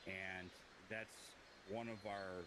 And that's one of our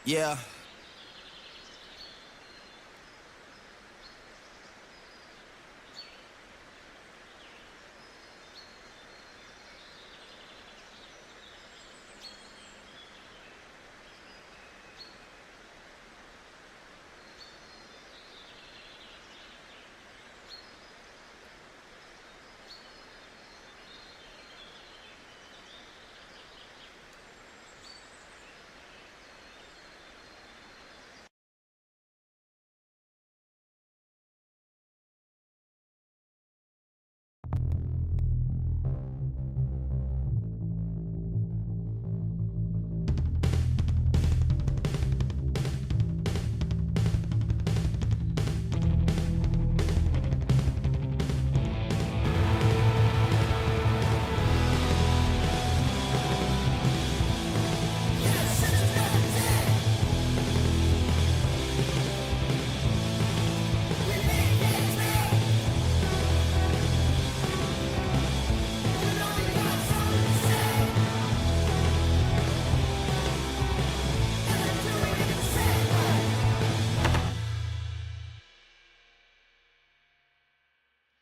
Yeah.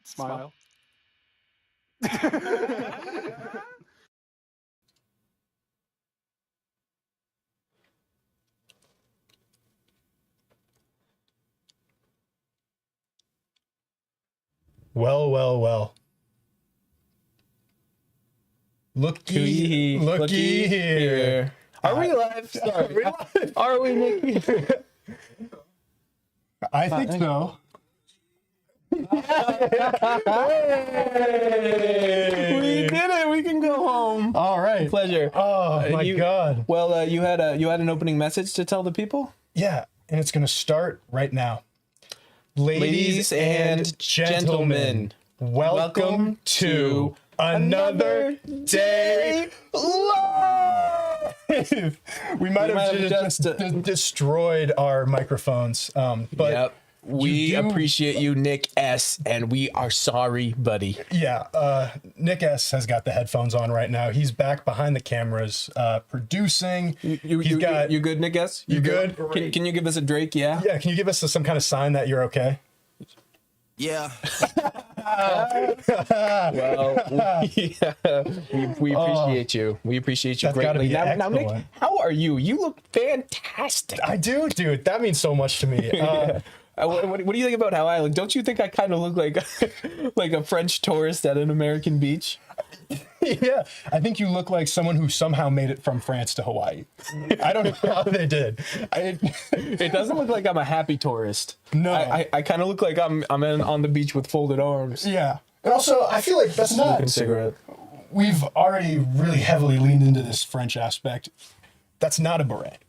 Smile. Well, well, well. Looky here. Are we live? Sorry. Are we, Nick? I think so. We did it. We can go home. All right. Pleasure. Oh my God. Well, you had an opening message to tell the people. Yeah, and it's gonna start right now. Ladies and gentlemen, welcome to another day live. we might have just destroyed our microphones, but yep. We appreciate you, Nick S, and we are sorry, buddy. Yeah, Nick S has got the headphones on right now. He's back behind the cameras, producing. You good, Nick S? You good? Can you give us a Drake? Yeah. Yeah. Can you give us some kind of sign that you're okay? Yeah. Well, we appreciate you. We appreciate you That's gotta greatly. be Now, Nick, excellent. how are you? You look fantastic. I do, dude. That means so much to me. What do you think about how I look? Don't you think I kind of look like like a French tourist at an American beach? Yeah, I think you look like someone who somehow made it from France to Hawaii. I don't know how they did. It doesn't look like I'm a happy tourist. No. I kind of look like I'm on the beach with folded arms. Yeah. And also, I feel like that's not. Cigarette. We've already really heavily leaned into this French aspect. That's not a beret.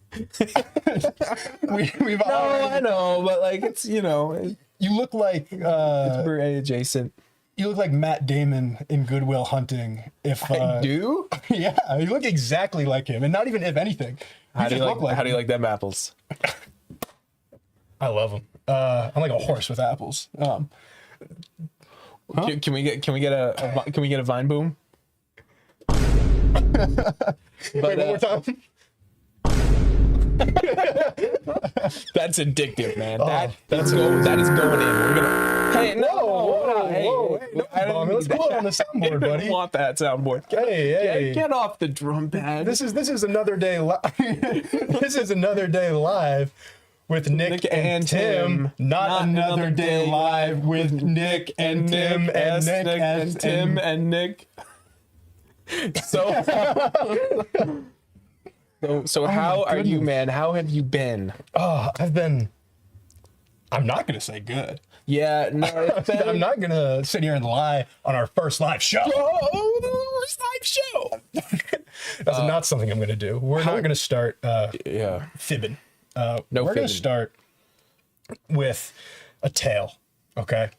We've No, already, I know, but like it's it's you look like beret adjacent. you look like Matt Damon in Good Will Hunting. If I do? yeah, you look exactly like him, and not even if anything. How do you just look like him. them apples? I love them. I'm like a horse with apples. Can we get a vine boom? Wait, one more time. That's addictive, man. Oh. That is going in. We're gonna. Hey, no, Whoa, hey, no, let's go on the soundboard, I buddy. don't want that soundboard. Hey. Get off the drum pad. This is another day. This is another day live with Nick and Tim. Not another day live with Nick and Tim and Nick and Tim and Nick. So how are you, man? How have you been? Oh, I'm not gonna say good. Yeah, no, it's been... I'm not gonna sit here and lie on our first live show. Oh, live show. That's not something I'm gonna do. We're not gonna start fibbing. No we're gonna fibbing. start with a tale, okay?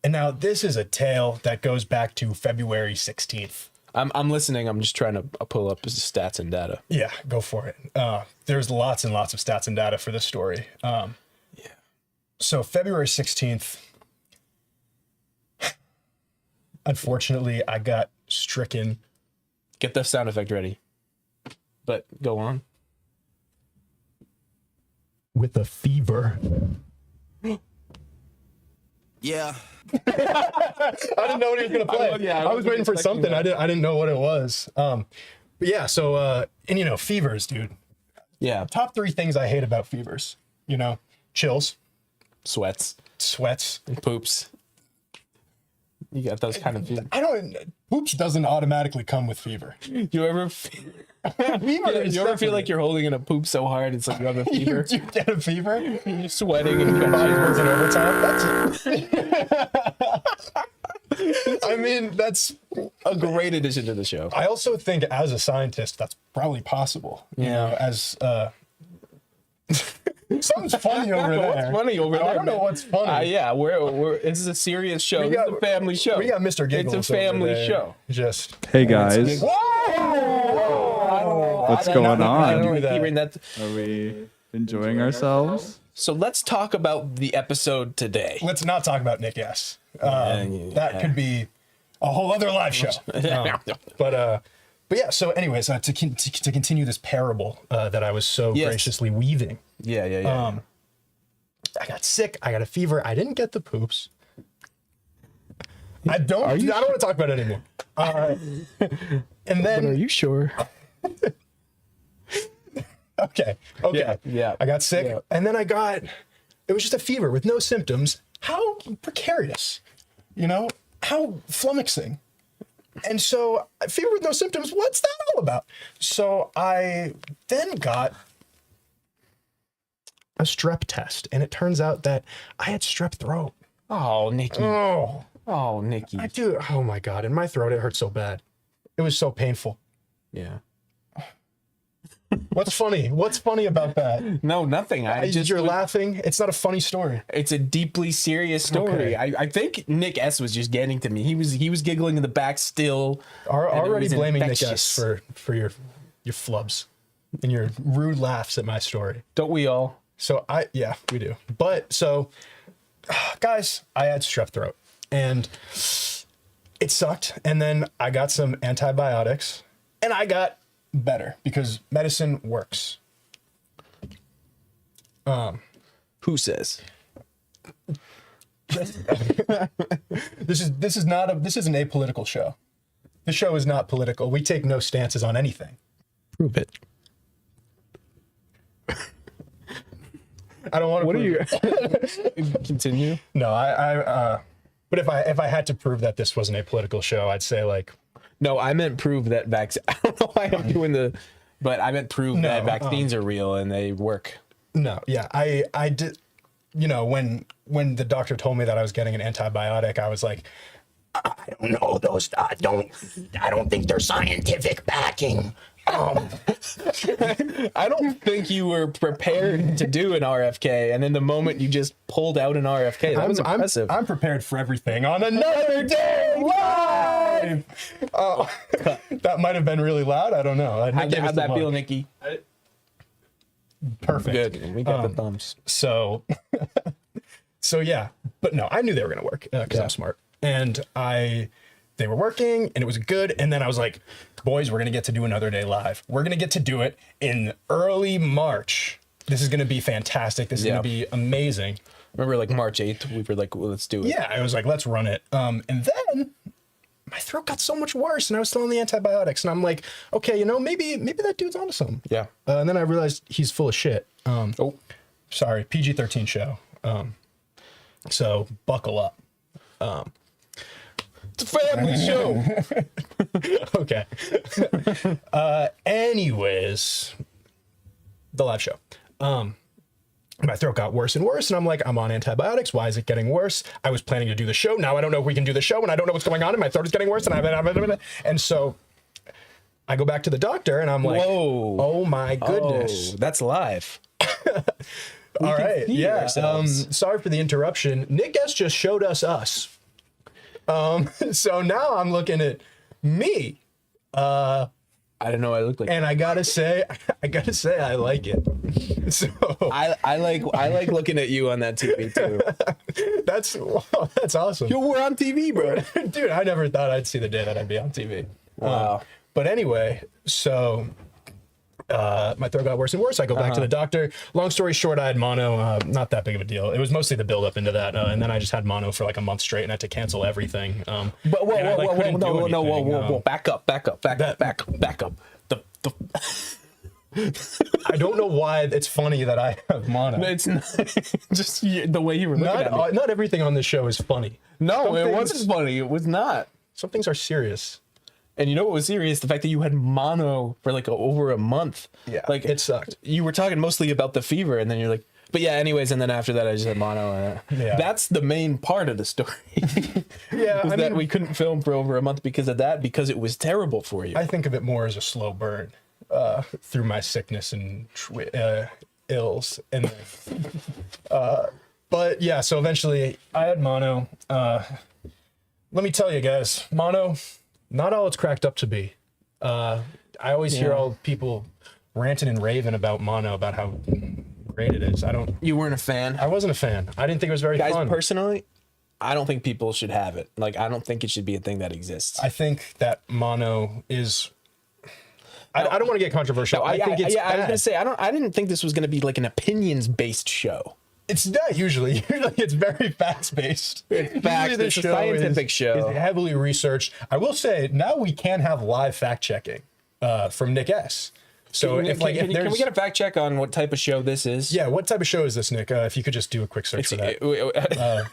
And now this is a tale that goes back to February 16th. I'm listening. I'm just trying to pull up his stats and data. Yeah, go for it. There's lots and lots of stats and data for this story. Yeah. So February 16th, unfortunately, I got stricken. Get the sound effect ready. But go on. With a fever. Yeah. I didn't know what he was gonna play. Yeah, I was waiting for something. I didn't know what it was. But yeah. So and fevers, dude. Yeah. Top 3 things I hate about fevers. Chills, Sweats. sweats. And poops. You got those kind of feelings. Poops doesn't automatically come with fever. You ever Fever. feel like you're holding in a poop so hard it's like you have a fever? You get a fever. You're sweating and Your body you're works in overtime. I mean, that's. a great addition to the show. I also think, as a scientist, that's probably possible. Yeah. As something's funny over there. What's funny over there? I don't know what's funny. Yeah, we're this is a serious show. We This got- is a family show. We got Mr. Giggles. It's a family over there. show. Just. Hey guys, Whoa! what's going I on? don't hearing that. Are we enjoying ourselves? So let's talk about the episode today. Let's not talk about Nick S. Yeah. That could be a whole other live show. But yeah. So, anyways, to continue this parable that I was so Yes. graciously weaving. Yeah. I got sick. I got a fever. I didn't get the poops. I don't want to talk about it anymore. And then, Are you sure? okay. Yeah. I got sick, Yeah. and then it was just a fever with no symptoms. How precarious. You know, how flummoxing. And so, fever with no symptoms, what's that all about? So I then got a strep test, and it turns out that I had strep throat. Oh, Nikki. Oh, Oh, Nikki. I do. Oh my God. In my throat, it hurt so bad. It was so painful. Yeah. What's funny? What's funny about that? No, nothing. I just You're laughing. It's not a funny story. It's a deeply serious story. Okay. I think Nick S was just getting to me. He was giggling in the back still. and it Already was blaming Nick S infectious. for your flubs and your rude laughs at my story. Don't we all? So yeah, we do. But so, guys, I had strep throat and it sucked. And then I got some antibiotics and I got better because medicine works. Who says? This is an apolitical show. The show is not political. We take no stances on anything. Prove it. I don't want to. What are you? Continue. No, but if I had to prove that this was an apolitical show, I'd say like, No, I meant prove that vaccine. I don't know why I'm doing but I meant prove No, that vaccines are real and they work. no, yeah, I did. You know, when the doctor told me that I was getting an antibiotic, I was like, I don't know those. I don't think they're scientific backing. I don't think you were prepared to do an RFK, and in the moment you just pulled out an RFK. That was impressive. I'm prepared for everything on another day live. Oh, that might have been really loud. I don't know. How'd that feel, Nikki? Perfect. Good. We got the thumbs. So yeah, but no, I knew they were gonna work because I'm smart, and they were working, and it was good. And then I was like, boys, we're gonna get to do another day live. We're gonna get to do it in early March. This is gonna be fantastic. This is gonna be amazing. Remember, like March 8th, we were like, well, let's do it. Yeah, I was like, let's run it. And then my throat got so much worse, and I was still on the antibiotics, and I'm like, okay, you know, maybe that dude's onto something. Yeah. And then I realized he's full of shit. Sorry, PG-13 show. So buckle up. It's a family show. Okay. Anyways, the live show. My throat got worse and worse, and I'm like, I'm on antibiotics. Why is it getting worse? I was planning to do the show. Now I don't know if we can do the show, and I don't know what's going on, and my throat is getting worse, and so I go back to the doctor, and I'm like, Whoa. oh my goodness. Oh, that's live. All right. see Yeah. ourselves. Sorry for the interruption. Nick S just showed us. So now I'm looking at me. I didn't know I looked like. And I gotta say, I like it. So I like looking at you on that TV too. that's awesome. Yo, we're on TV, bro. Dude, I never thought I'd see the day that I'd be on TV. Wow. But anyway, so my throat got worse and worse. I go back to the doctor. Long story short, I had mono. Not that big of a deal. It was mostly the buildup into that, and then I just had mono for like a month straight, and I had to cancel everything. But whoa, back up. The I don't know why it's funny that I have mono. it's not, just the way you were looking at me. Not everything on this show is funny. No, Some it things- wasn't funny. It was not. Some things are serious. And you know what was serious? The fact that you had mono for like over a month. Yeah, like it sucked. You were talking mostly about the fever, and then you're like, but yeah, anyways. And then after that, I just had mono. Yeah. That's the main part of the story. Yeah, was I that mean, we couldn't film for over a month because of that, because it was terrible for you. I think of it more as a slow burn through my sickness and ills, and but yeah. So eventually, I had mono. Let me tell you guys, mono, not all it's cracked up to be. I always hear all people ranting and raving about mono, about how great it is. You weren't a fan, I wasn't a fan. I didn't think it was very guys. fun. Personally, I don't think people should have it. Like, I don't think it should be a thing that exists. I think that mono is. I don't want to get controversial. I think it's I was bad. gonna say I didn't think this was gonna be like an opinions based show. It's not usually. Usually it's very fast based. Facts. It's a scientific show. Is heavily researched. I will say now we can have live fact checking from Nick S. So Can we get a fact check on what type of show this is? Yeah, what type of show is this, Nick? If you could just do a quick search for that.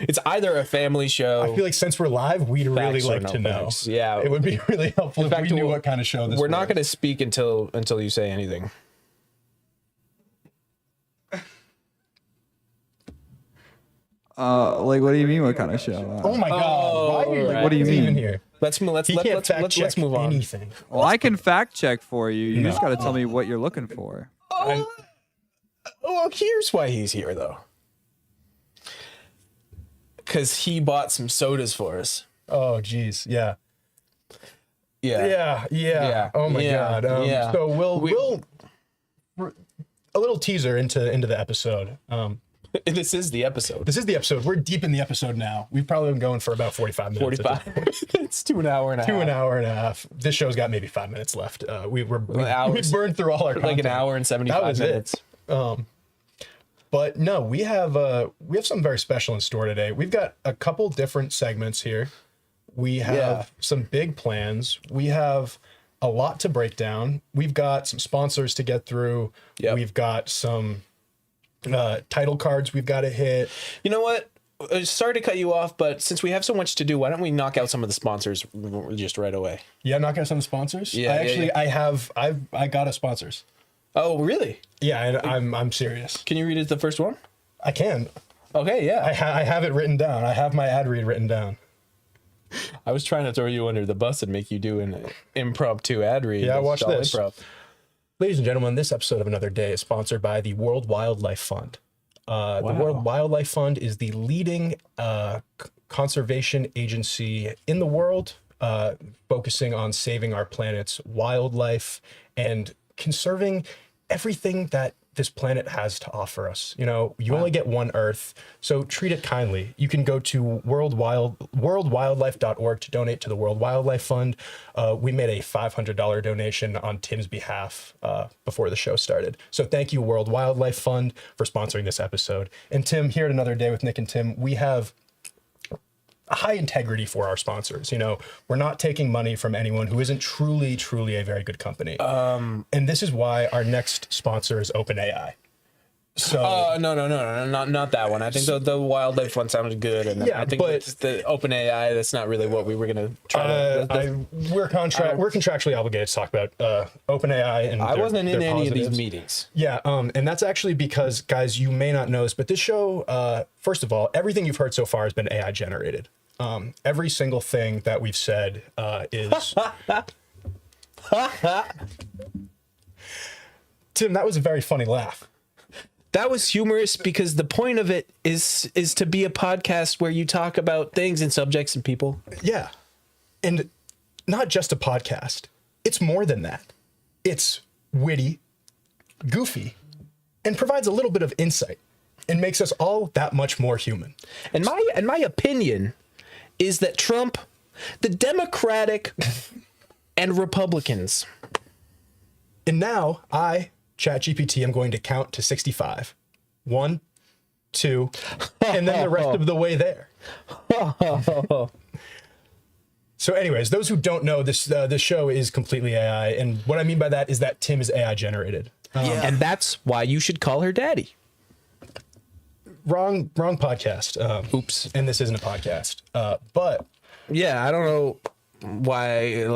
It's either a family show. I feel like since we're live, we'd really Facts or like no to know. facts. Yeah. It would be really helpful if fact, we knew we'll- what kind of show this We're was. not going to speak until you say anything. Like, what do you mean? What kind of show? Oh my god! Why are you, right. What do you why is he mean? even here? Let's He can't fact check let's move on. anything. Well, I can fact check for you. You just got to tell me what you're looking for. Well, here's why he's here though. Cuz he bought some sodas for us. Oh jeez, yeah. Yeah. Yeah. Oh my Yeah. god. Yeah. So we'll a little teaser into the episode. This is the episode. This is the episode. We're deep in the episode now. We've probably been going for about 45 minutes. 45. It's 2 hours and a half. An hour and a half. This show's got maybe 5 minutes left. We hours. burned through all our Like an content. hour and That 75 was minutes. it. But no, we have something very special in store today. We've got a couple different segments here. We have Yeah. some big plans. We have a lot to break down. We've got some sponsors to get through. Yep. We've got some title cards we've got to hit. You know what? Sorry to cut you off, but since we have so much to do, why don't we knock out some of the sponsors just right away? Yeah, knock out some sponsors. Yeah, I got a sponsors. Oh, really? Yeah, and I'm serious. Can you read it the first one? I can. Okay, yeah. I have it written down. I have my ad read written down. I was trying to throw you under the bus and make you do an impromptu ad read. Yeah, It's watch all this. improv. Ladies and gentlemen, this episode of Another Day is sponsored by the World Wildlife Fund. The World Wildlife Fund is the leading conservation agency in the world, focusing on saving our planet's wildlife and conserving everything that this planet has to offer us. You know, you only get one Earth, so treat it kindly. You can go to worldwildlife.org to donate to the World Wildlife Fund. We made a $500 donation on Tim's behalf before the show started. So thank you, World Wildlife Fund, for sponsoring this episode. And Tim, here at Another Day with Nick and Tim, we have a high integrity for our sponsors. You know, we're not taking money from anyone who isn't truly a very good company. And this is why our next sponsor is OpenAI. So No, not that one. I think the wildlife one sounded good, and Yeah, I think but- the OpenAI. That's not really what we were gonna try to. we're contractually obligated to talk about OpenAI and I wasn't in their any of these positives. meetings. Yeah, and that's actually because, guys, you may not know this, but this show, first of all, everything you've heard so far has been AI generated. Every single thing that we've said is. Tim, that was a very funny laugh. That was humorous because the point of it is to be a podcast where you talk about things and subjects and people. Yeah, and not just a podcast. It's more than that. It's witty, goofy, and provides a little bit of insight and makes us all that much more human. And my opinion is that Trump, the Democratic and Republicans. And now I, ChatGPT, am going to count to 65. 1, 2, and then the rest of the way there. So anyways, those who don't know, this show is completely AI. And what I mean by that is that Tim is AI generated. Yeah. And that's why you should call her daddy. Wrong podcast. Oops. And this isn't a podcast. But Yeah, I don't know why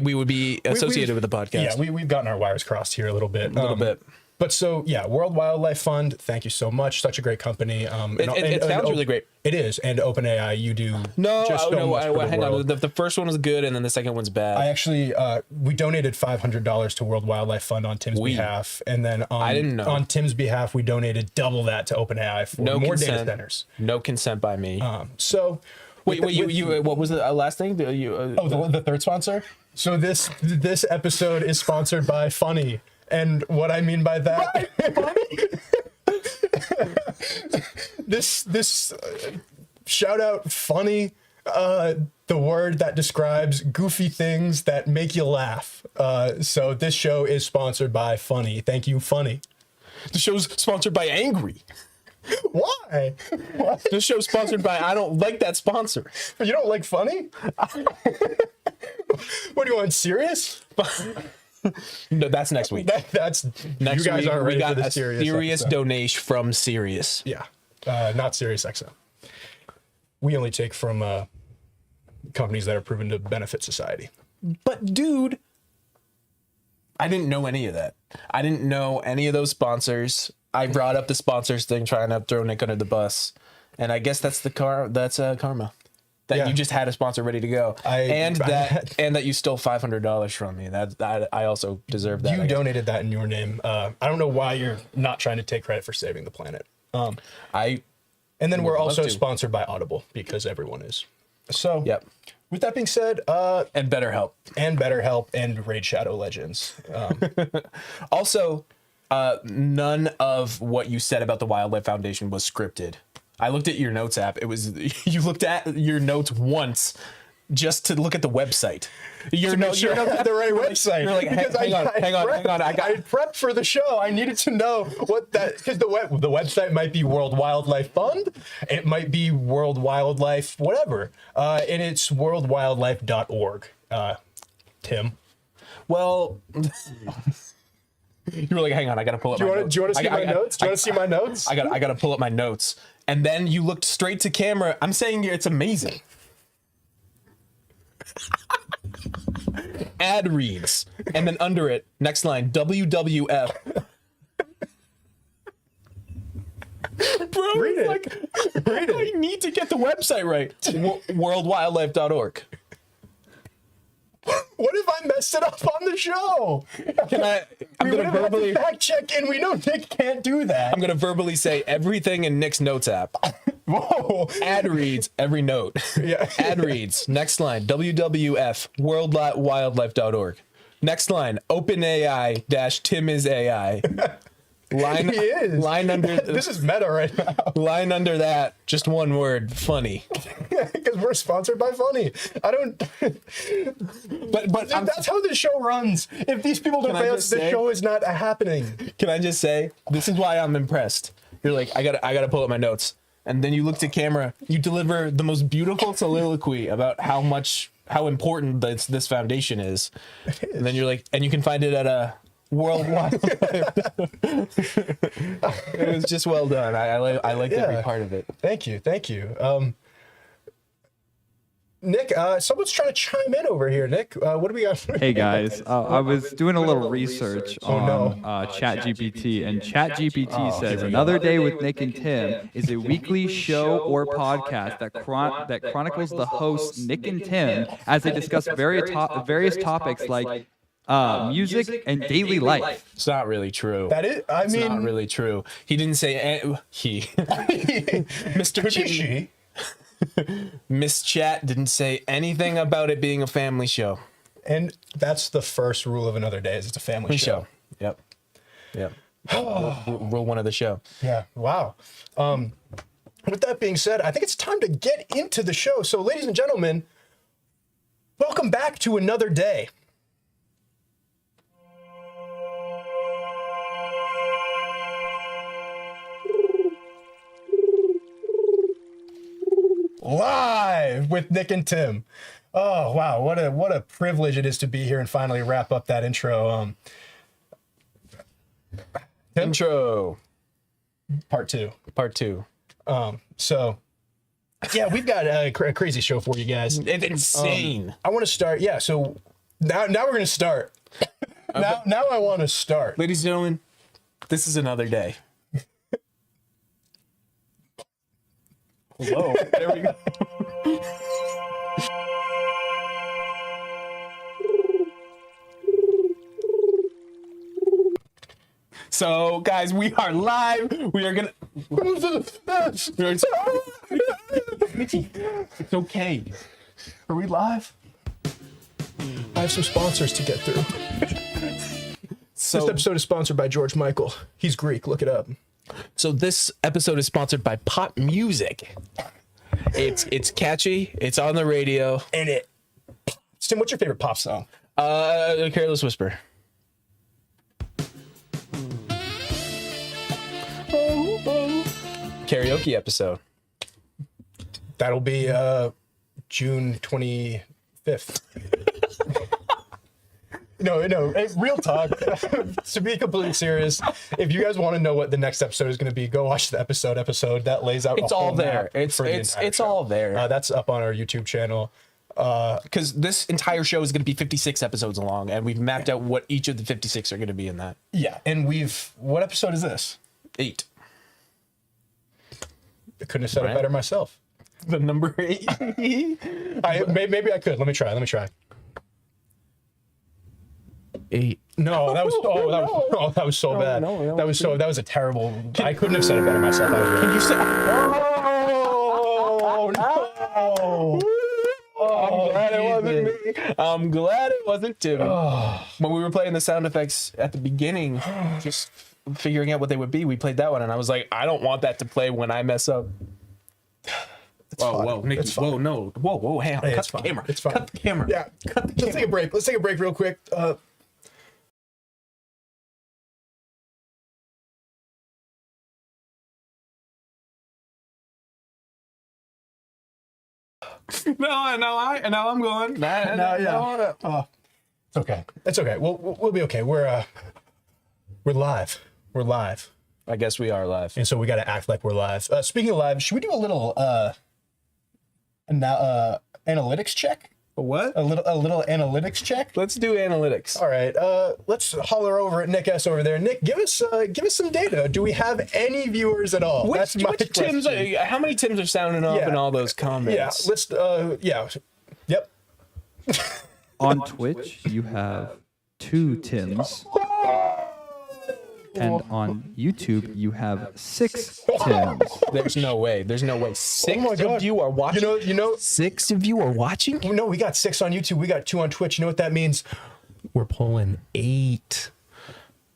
we would be associated with the podcast. yeah, we've gotten our wires crossed here a little bit. A little bit. But so, yeah, World Wildlife Fund, thank you so much. Such a great company. It sounds really great. It is. And OpenAI, you do No, just so much for the hang on. world. The first one was good, and then the second one's bad. I actually, we donated $500 to World Wildlife Fund on Tim's behalf. And then I didn't know. on Tim's behalf, we donated double that to OpenAI for no more consent. data centers. No consent by me. So, wait, you what was the last thing? the third sponsor? So this episode is sponsored by Funny. And what I mean by that, this shout out Funny, the word that describes goofy things that make you laugh. So this show is sponsored by Funny. Thank you, Funny. The show's sponsored by Angry. Why? What? The show's sponsored by I don't like that sponsor. You don't like Funny? What do you want? Serious? No, that's next week. That's Next you guys week aren't we ready got for the a serious serious episode. donation from Sirius. Yeah, not Sirius XM. We only take from companies that are proven to benefit society. But dude, I didn't know any of that. I didn't know any of those sponsors. I brought up the sponsors thing, trying to throw Nick under the bus, and I guess that's karma. That Yeah. you just had a sponsor ready to go, and that you stole $500 from me. I also deserve that. You donated that in your name. I don't know why you're not trying to take credit for saving the planet. And then we're love also to. sponsored by Audible because everyone is. So, Yep. with that being said, And BetterHelp. and BetterHelp and Raid Shadow Legends. Also, none of what you said about the Wildlife Foundation was scripted. I looked at your notes app. It was you looked at your notes once just to look at the website. Your Make sure I have the right website. You're like, because hang on. I prepped for the show. I needed to know what that, because the website might be World Wildlife Fund, it might be World Wildlife whatever, and it's worldwildlife.org. Tim, Well, you were like, hang on, I gotta pull up. do you want to see my notes? Do you want to see my notes? I gotta pull up my notes. And then you looked straight to camera. I'm saying it's amazing. Ad reads, and then under it, next line, WWF. Bro, Read it. Read it. I need to get the website right. Worldwildlife.org. What if I messed it up on the show? Can I? I'm We would gonna have had to verbally. fact check, and we know Nick can't do that. I'm gonna verbally say everything in Nick's notes app. Whoa. Ad reads every note. Yeah. Ad reads. Next line. WWF worldwildlife.org. Next line. OpenAI - Tim is AI. Line. He is. Line under. This is meta right now. Line under that. Just one word. Funny. Because we're sponsored by Funny. I don't. But That's how the show runs. If these people don't Can I pay us, just the say- show is not happening. can I just say this is why I'm impressed. You're like I gotta pull up my notes, and then you look to camera. You deliver the most beautiful soliloquy about how important this foundation is, and then you're like, and you can find it at a worldwide. It was just well done. I liked every Yeah. part of it. Thank you. Nick, someone's trying to chime in over here. Nick, what do we got? Hey guys, I was doing a little research on ChatGPT, and ChatGPT says another day with Nick and Tim is a weekly show or podcast that chronicles the hosts Nick and Tim as they discuss various topics like music and daily life. It's not really true. That is, I It's mean, not really true. He didn't say he. Mr. could be Ch- she. Miss Chat didn't say anything about it being a family show. And that's the first rule of Another Day: is it's a family show. Yep. Rule one of the show. Yeah. Wow. With that being said, I think it's time to get into the show. So, ladies and gentlemen, welcome back to Another Day. Live with Nick and Tim. Oh wow, what a privilege it is to be here and finally wrap up that intro. Intro Part 2. part 2. So yeah, we've got a crazy show for you guys. It's insane. I want to start. Yeah, so now we're gonna start. now I want to start. Ladies and gentlemen, this is Another Day. Hello. There we go. So, guys, we are live. We are gonna. It's okay. Are we live? I have some sponsors to get through. So, This episode is sponsored by George Michael. He's Greek. Look it up. So this episode is sponsored by Pop Music. It's catchy. It's on the radio. And it. Tim, what's your favorite pop song? Careless Whisper. Karaoke episode. That'll be June 25th. No. Hey, real talk. To be completely serious, if you guys want to know what the next episode is going to be, go watch the episode that lays out. It's a all whole there. map for the It's entire show. all there. That's up on our YouTube channel. Because this entire show is going to be 56 episodes long, and we've mapped out what each of the 56 are going to be in that. Yeah, and what episode is this? 8. I couldn't have said Right. it better myself. The number 8. Maybe I could. Let me try. 8. No, that was so bad. no, that was a terrible. I couldn't have said it better myself. Can you say? Oh no! I'm glad it wasn't me. I'm glad it wasn't Tim. When we were playing the sound effects at the beginning, just figuring out what they would be, we played that one, and I was like, I don't want that to play when I mess up. Whoa, Nicky, whoa, no, whoa, hang on, Hey, cut it's the fine. camera. It's fine. Cut the camera. Yeah, let's take a break. Let's take a break real quick. No, I'm going. It's okay. It's okay. We'll be okay. We're live. We're live, I guess we are live. and so we got to act like we're live. Speaking of live, should we do a little analytics check? What? A little analytics check. Let's do analytics. All right. Let's holler over at Nick S over there. Nick, give us some data. Do we have any viewers at all? Which Tims? How many Tims are sounding off Yeah. in all those Yeah. comments? Let's. Yep. On Twitch, you have 2 Tims. And on YouTube, you have 6 Tims. There's no way. There's no way. 6 Oh my God. of you are watching. You know. 6 of you are watching. No, we got 6 on YouTube. We got 2 on Twitch. You know what that means? We're pulling 8.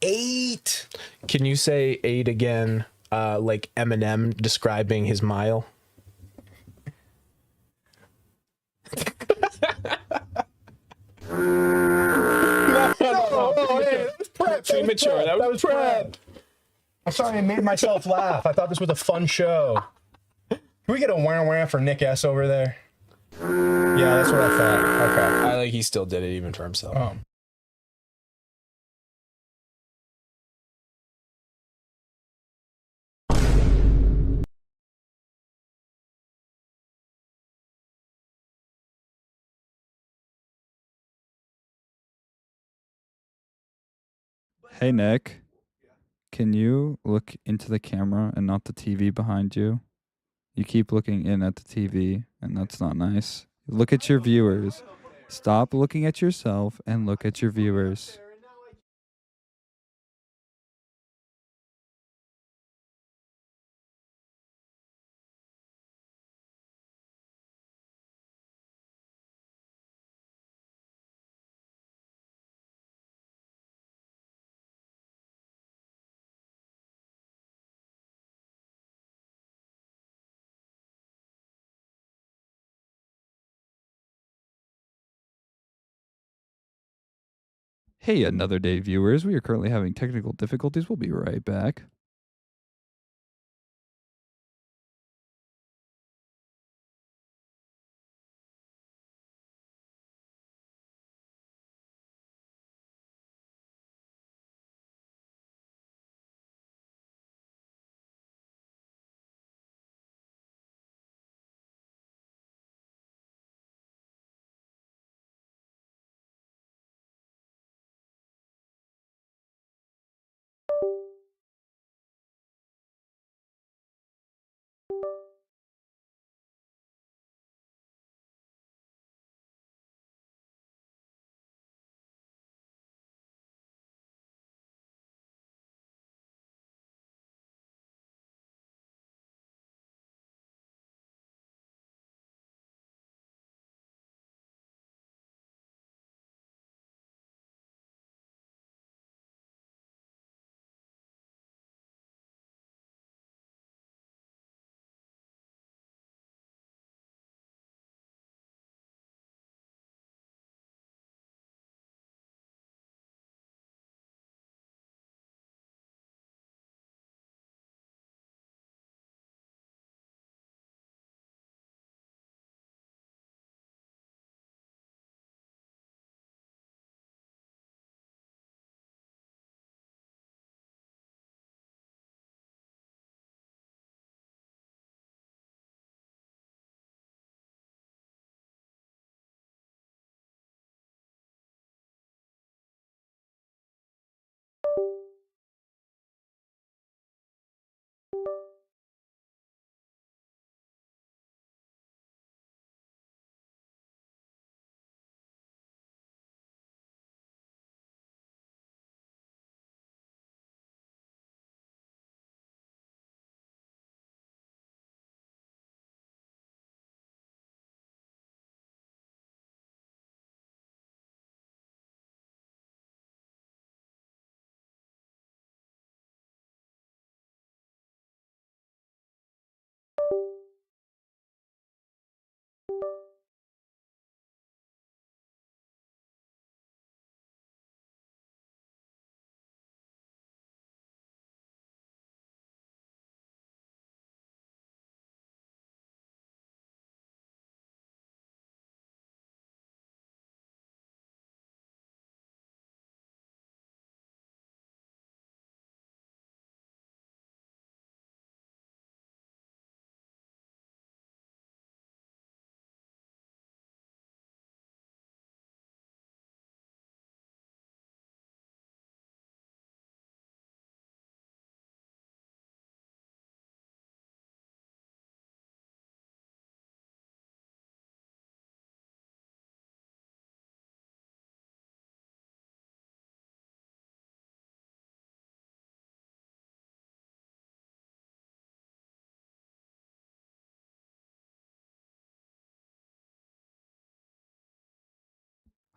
8. Can you say 8 again? Like Eminem describing his mile. Oh, hey, that was prep. Premature. That was prep. I'm sorry I made myself laugh. I thought this was a fun show. Can we get a wah for Nick S over there? Yeah, that's what I thought. Okay. I like he still did it even for himself. Oh. Hey, Nick. Can you look into the camera and not the TV behind you? You keep looking in at the TV, and that's not nice. Look at your viewers. Stop looking at yourself and look at your viewers. Hey, Another Day viewers. We are currently having technical difficulties. We'll be right back.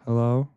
Hello?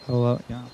Hello? Yeah.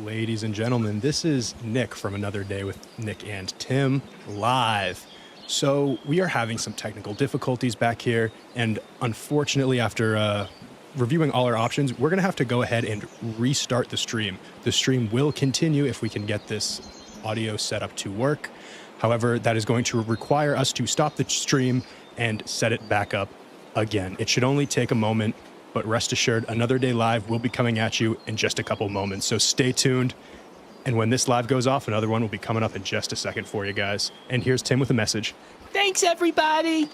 Ladies and gentlemen, this is Nick from Another Day with Nick and Tim live. So we are having some technical difficulties back here, and unfortunately, after reviewing all our options, we're going to have to go ahead and restart the stream. The stream will continue if we can get this audio set up to work. However, that is going to require us to stop the stream and set it back up again. It should only take a moment, but rest assured, Another Day Live will be coming at you in just a couple moments. So stay tuned. And when this live goes off, another one will be coming up in just a second for you guys. And here's Tim with a message. Thanks, everybody.